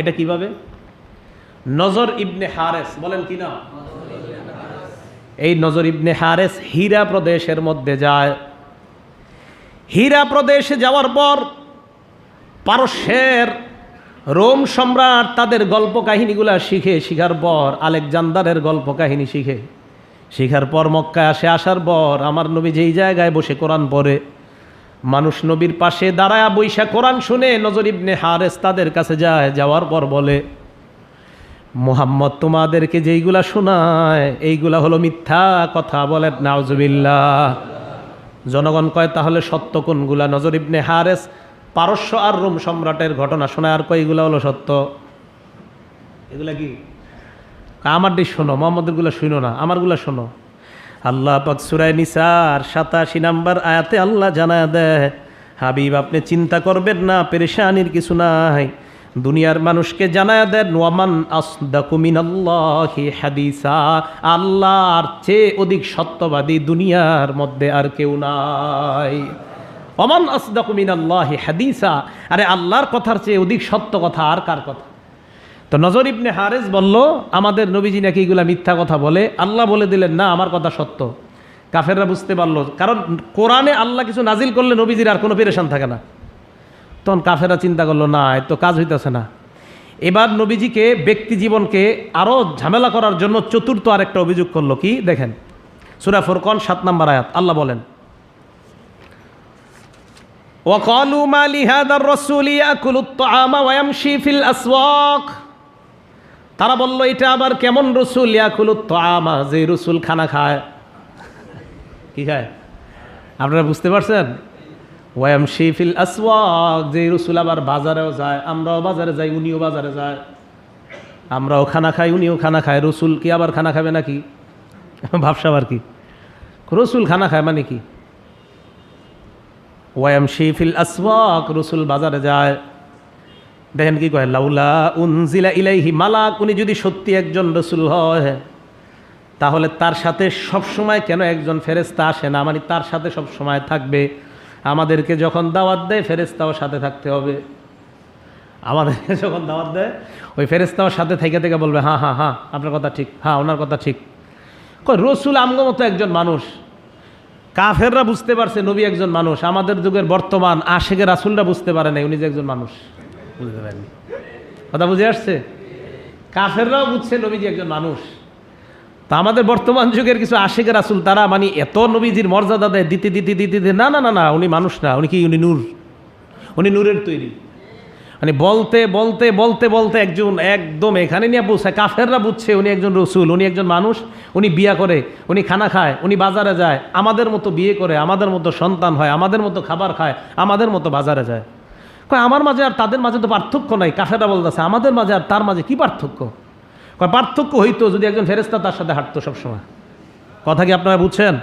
এটা কিভাবে? নজর ইবনে হারেস, বলেন কি না? এই নজর ইবনে হারেস হীরা প্রদেশের মধ্যে যায়। হীরা প্রদেশে যাওয়ার পর পারস্যের রোম সম্রাট তাদের গল্প কাহিনীগুলা শিখার পর আলেকজান্ডারের গল্প কাহিনী শিখার পর মক্কায় আসার পর আমার নবী যেই জায়গায় বসে কোরআন পড়ে, মানুষ নবীর পাশে দাঁড়ায়া বৈশা কোরআন শুনে নজর ইবনে হারেস তাদের কাছে যাওয়ার পর বলে, মুহাম্মদ তোমাদেরকে যেইগুলা শোনায় এইগুলা হলো মিথ্যা কথা। বলেন নাউজুবিল্লাহ। জনগণ কয় তাহলে সত্য কোনগুলা? নজর ইবনে হারেস পারস্য আর রোম সম্রাটের ঘটনা শোনায় আর কয় এগুলা হলো সত্য। এগুলা কি? আমারটি শোনো, মোহাম্মদের গুলা শুনো না, আমারগুলা শোনো। আল্লাহ পাক সূরা নিসার 87 নম্বর আয়াতে আল্লাহ জানায় দেয়, হাবিব আপনি চিন্তা করবেন না, পেরেশানির কিছু নাই। দুনিয়ার মানুষকে জানায় দেন, ওয়ামান আসদাকু মিনাল্লাহি হাদিসা, আল্লাহর চেয়ে অধিক সত্যবাদী দুনিয়ার মধ্যে আর কেউ নাই। ওয়ামান আসদাকু মিনাল্লাহি হাদিসা, আরে আল্লাহর কথার চেয়ে অধিক সত্য কথা আর কার কথা? তো নজর ইবনে হারেস বলল, আমাদের নবীজি নাকি এগুলা মিথ্যা কথা বলে। আল্লাহ বলে দিলেন, না আমার কথা সত্য। কাফেররা বুঝতে পারলো, কারণ কোরআনে আল্লাহ কিছু নাজিল করলে নবীজির আর কোনো পেরেশান থাকে না। তখন কাফেররা চিন্তা করলো, না এ তো কাজ হইতেছে না। এবার নবীজিকে ব্যক্তি জীবনকে আরও ঝামেলা করার জন্য চতুর্থ আরেকটা অভিযোগ করলো। কি দেখেন, সূরা ফুরকান 7 নম্বর আয়াত আল্লাহ বলেন, ওয়াকালু মা লিহাদার রাসূলি ইয়াকুলুত তাআমা ওয়া ইয়ামশি ফিল আসওয়াক। তারা বলল, এটা আবার কেমন রসুল? ইয়াকুলুত তাআমা, যে রসুল খানা খায়। কি খায়? আপনারা বুঝতে পারছেন? ওয়া ইয়ামশি ফিল আসওয়াক, যে রসুল আবার বাজারেও যায়। আমরাও বাজারে যাই, উনিও বাজারে যায়। আমরাও খানা খাই, উনিও খানা খায়। রসুল কি আবার খানা খাবে নাকি? ভাবসাব আর কি, রসুল খানা খায় মানে কি? ওয়া ইয়ামশি ফিল আসওয়াক, রসুল বাজারে যায়। দেখেন কি কয়, লাউলা উনজিলা ইলাইহি মালাক, উনি যদি সত্যি একজন রসুল হয় তাহলে তার সাথে সবসময় কেন একজন ফেরেশতা আসে না? মানে তার সাথে সব সময় থাকবে। আমাদেরকে যখন দাওয়াত দেয় ফেরেশতাও সাথে থাকতে হবে। আমাদেরকে যখন দাওয়াত দেয় ওই ফেরেশতাও সাথে থেকে থেকে বলবে, হ্যাঁ হ্যাঁ হ্যাঁ আপনার কথা ঠিক, হ্যাঁ ওনার কথা ঠিক। কয় রসুল আমগো মতো একজন মানুষ। কাফেররা বুঝতে পারছে নবী একজন মানুষ, আমাদের যুগের বর্তমান আশিকের রাসূলরা বুঝতে পারে নাই উনি যে একজন মানুষ। বুঝতে পারেনি কথা, বুঝে আসছে? কাফেররাও বুঝছে নবীজি একজন মানুষ। তা আমাদের বর্তমান যুগের কিছু আশিকের রাসূল তারা মানে এত নবীজির মর্যাদা দেয়, দিতে দিতে দিতে দিতে না না না না উনি মানুষ না, উনি কি? উনি নূর, উনি নূরের তৈরি। মানে বলতে বলতে বলতে বলতে একজন একদম এখানে নিয়ে পৌঁছায়। কাফেররা বুঝছে উনি একজন রসুল, উনি একজন মানুষ, উনি বিয়া করে, উনি খানা খায়, উনি বাজারে যায়, আমাদের মতো বিয়ে করে, আমাদের মতো সন্তান হয়, আমাদের মতো খাবার খায়, আমাদের মতো বাজারে যায়। কয় আমার মাঝে আর তাদের মাঝে তো পার্থক্য নাই। কাফেররা বলতেছে আমাদের মাঝে আর তার মাঝে কি পার্থক্য? কয় পার্থক্য হইতো যদি একজন ফেরেশতা তার সাথে হাঁটতো সবসময়। কথা কি আপনারা বুঝছেন?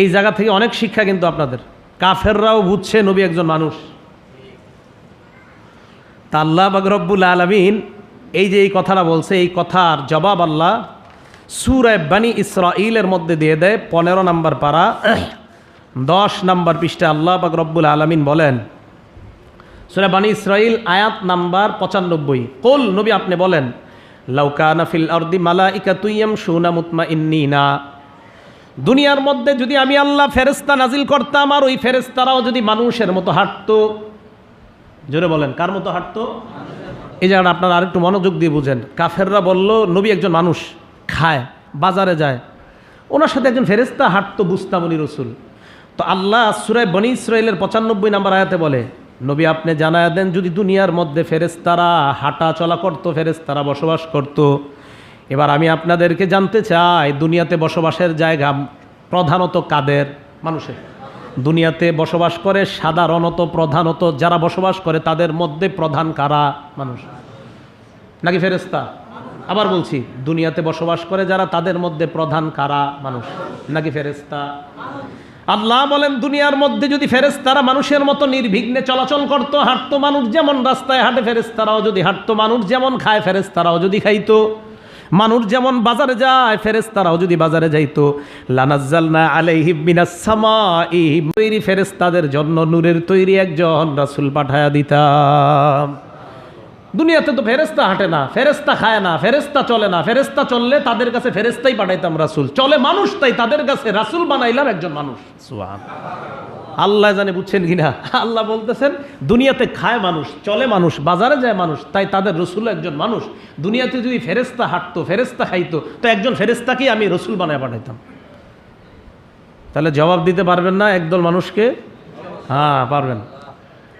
এই জায়গা থেকে অনেক শিক্ষা কিন্তু আপনাদের। কাফেররাও বুঝছে নবী একজন মানুষ। তা আল্লাহ পাক রব্বুল আলামিন এই যে এই কথাটা বলছে, এই কথার জবাব আল্লাহ সূরা বনী ইসরাঈলের মধ্যে দিয়ে দেয়। 15 নম্বর পারা 10 নম্বর পৃষ্ঠা আল্লাহ পাক রব্বুল আলামিন বলেন, সূরা বনী ইসরাঈল আয়াত নাম্বার 95, কুল নবী আপনি বলেন, লাউ কানা ফিল আরদি মালাইকাতুন ইয়ামশুনা মুতমাইন্নিনা, দুনিয়ার মধ্যে যদি আমি আল্লাহ ফেরেশতা নাজিল করতাম আর ওই ফেরেশতারাও যদি মানুষের মতো হাঁটতো। জোরে বলেন, কার মতো হাঁটতো? এই জায়গাটা আপনারা আরেকটু মনোযোগ দিয়ে বুঝেন। কাফেররা বলল নবী একজন মানুষ, খায়, বাজারে যায়, ওনার সাথে একজন ফেরেশতা হাঁটতো, বুঝতাম উনি রসুল। তো আল্লাহ সূরা বনী ইসরাঈলের 95 নম্বর আয়াতে বলে, নবী আপনি জানায়া দেন যদি দুনিয়ার মধ্যে ফেরেশতারা হাঁটা চলা করতো, ফেরেশতারা বসবাস করত। এবার আমি আপনাদেরকে জানতে চাই, দুনিয়াতে বসবাসের জায়গা প্রধানত কাদের? মানুষের। দুনিয়াতে বসবাস করে সাধারণত প্রধানত যারা বসবাস করে তাদের মধ্যে প্রধান কারা? মানুষ নাকি ফেরেশতা? আবার বলছি, দুনিয়াতে বসবাস করে যারা তাদের মধ্যে প্রধান কারা? মানুষ নাকি ফেরেশতা? আল্লাহ বলেন দুনিয়ার মধ্যে যদি ফেরেশতারা মানুষের মতো নির্বিঘ্নে চলাচল করত, হাঁটতো, মানুষ যেমন রাস্তায় হাঁটে ফেরেশতারাও যদি হাঁটতো, মানুষ যেমন খায় ফেরেশতারাও যদি খাইতো, মানুষ যেমন বাজারে যায় ফেরেশতারাও যদি বাজারে যাইতো, লানাজ্জালনা আলাইহিম মিনাস সামাই, তৈরি ফেরেশতাদের জন্য নূরের তৈরি একজন রাসূল পাঠায়া দিতাম। দুনিয়াতে তো ফেরেস্তা হাঁটে না, ফেরেস্তা খায় না, ফেরেস্তা চলে না, ফেরেস্তা চললে তাদের কাছে ফেরেস্তাই পাঠাইতাম রাসূল, চলে মানুষ তাই তাদের কাছে রাসূল বানাইলাম একজন মানুষ। সুবহানাল্লাহ। আল্লাহ জানে বুঝছেন কিনা, আল্লাহ বলতেছেন দুনিয়াতে খায় মানুষ, চলে মানুষ, বাজারে যায় মানুষ, তাই তাদের রসুল একজন মানুষ। দুনিয়াতে যদি ফেরেস্তা হাঁটতো, ফেরেস্তা খাইতো, তো একজন ফেরেস্তাকেই আমি রসুল বানায় পাঠাইতাম। তাহলে জবাব দিতে পারবেন না একদল মানুষকে? হ্যাঁ পারবেন।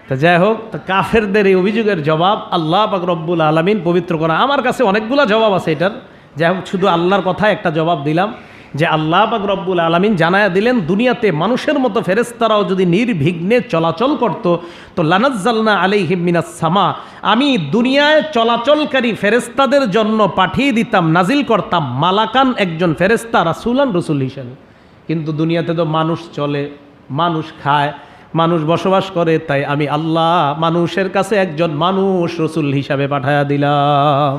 তা যাই হোক, তা কাফেরদের এই অভিযোগের জবাব আল্লাহ পাক রব্বুল আলামিন পবিত্র করা। আমার কাছে অনেকগুলো জবাব আছে এটার, যাই হোক শুধু আল্লাহর কথায় একটা জবাব দিলাম যে আল্লাহ পাক রব্বুল আলামিন জানায়া দিলেন দুনিয়াতে মানুষের মতো ফেরেশতারাও যদি নির্বিঘ্নে চলাচল করত তো লানাজ্জালনা আলাইহিম মিনাস সামা, আমি দুনিয়ায় চলাচলকারী ফেরেশতাদের জন্য পাঠিয়ে দিতাম, নাজিল করতাম মালাকান একজন ফেরেশতা, রাসূলান রসুল হিসেবে। কিন্তু দুনিয়াতে তো মানুষ চলে, মানুষ খায়, মানুষ বসবাস করে, তাই আমি আল্লাহ মানুষের কাছে একজন মানুষ রসুল হিসাবে পাঠায়া দিলাম।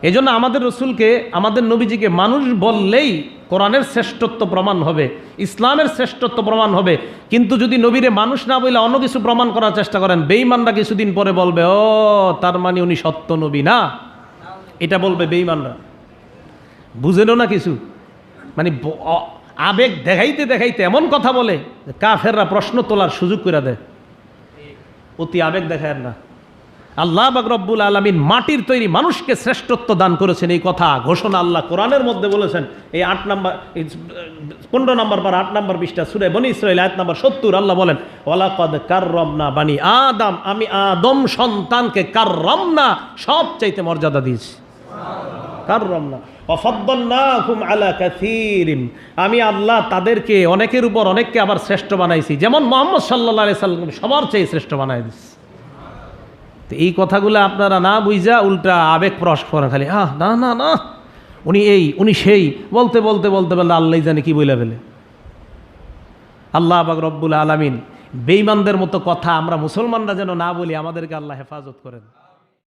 এই জন্য আমাদের রসুলকে, আমাদের নবীজিকে মানুষ বললেই কোরআনের শ্রেষ্ঠত্ব প্রমাণ হবে, ইসলামের শ্রেষ্ঠত্ব প্রমাণ হবে। কিন্তু যদি নবীরে মানুষ না বলে অন্য কিছু প্রমাণ করার চেষ্টা করেন, বেঈমানরা কিছুদিন পরে বলবে ও তার মানে উনি সত্য নবী না, এটা বলবে বেঈমানরা। বুঝেনও না কিছু, মানে আবেগ দেখাইতে দেখাইতে এমন কথা বলে কাফেররা প্রশ্ন তোলার সুযোগ করে দেয়। অতি আবেগ দেখায় না। আল্লাহ পাক রব্বুল আলামিন মাটির তৈরি মানুষকে শ্রেষ্ঠত্ব দান করেছেন, এই কথা ঘোষণা আল্লাহ কোরআনের মধ্যে বলেছেন। এই 15 নম্বর পারা 8 নম্বর পৃষ্ঠা সূরা বনী ইসরাঈল আয়াত নম্বর 70 আল্লাহ বলেন ওয়ালাকাদ কাররামনা বানি আদম, আমি আদম সন্তানকে কাররামনা সবচাইতে মর্যাদা দিয়েছি। কাররামনা ওয়াফাদ্দালনাহুম আলা কাসীরিন, আমি আল্লাহ তাদেরকে অনেকের উপর অনেককে আবার শ্রেষ্ঠ বানাইছি, যেমন মুহাম্মদ সাল্লাল্লাহু আলাইহি সাল্লাম সবার চেয়ে শ্রেষ্ঠ বানাই দিয়েছি। তো এই কথাগুলো আপনারা না বুঝা উল্টা আবেগ প্রকাশ করেন, খালি না না না উনি এই উনি সেই বলতে বলতে বলতে বলতে আল্লাহ জানে কি বইলা ফেলে। আল্লাহ পাক রব্বুল আলামিন বেঈমানদের মতো কথা আমরা মুসলমানরা যেন না বলি, আমাদেরকে আল্লাহ হেফাজত করেন।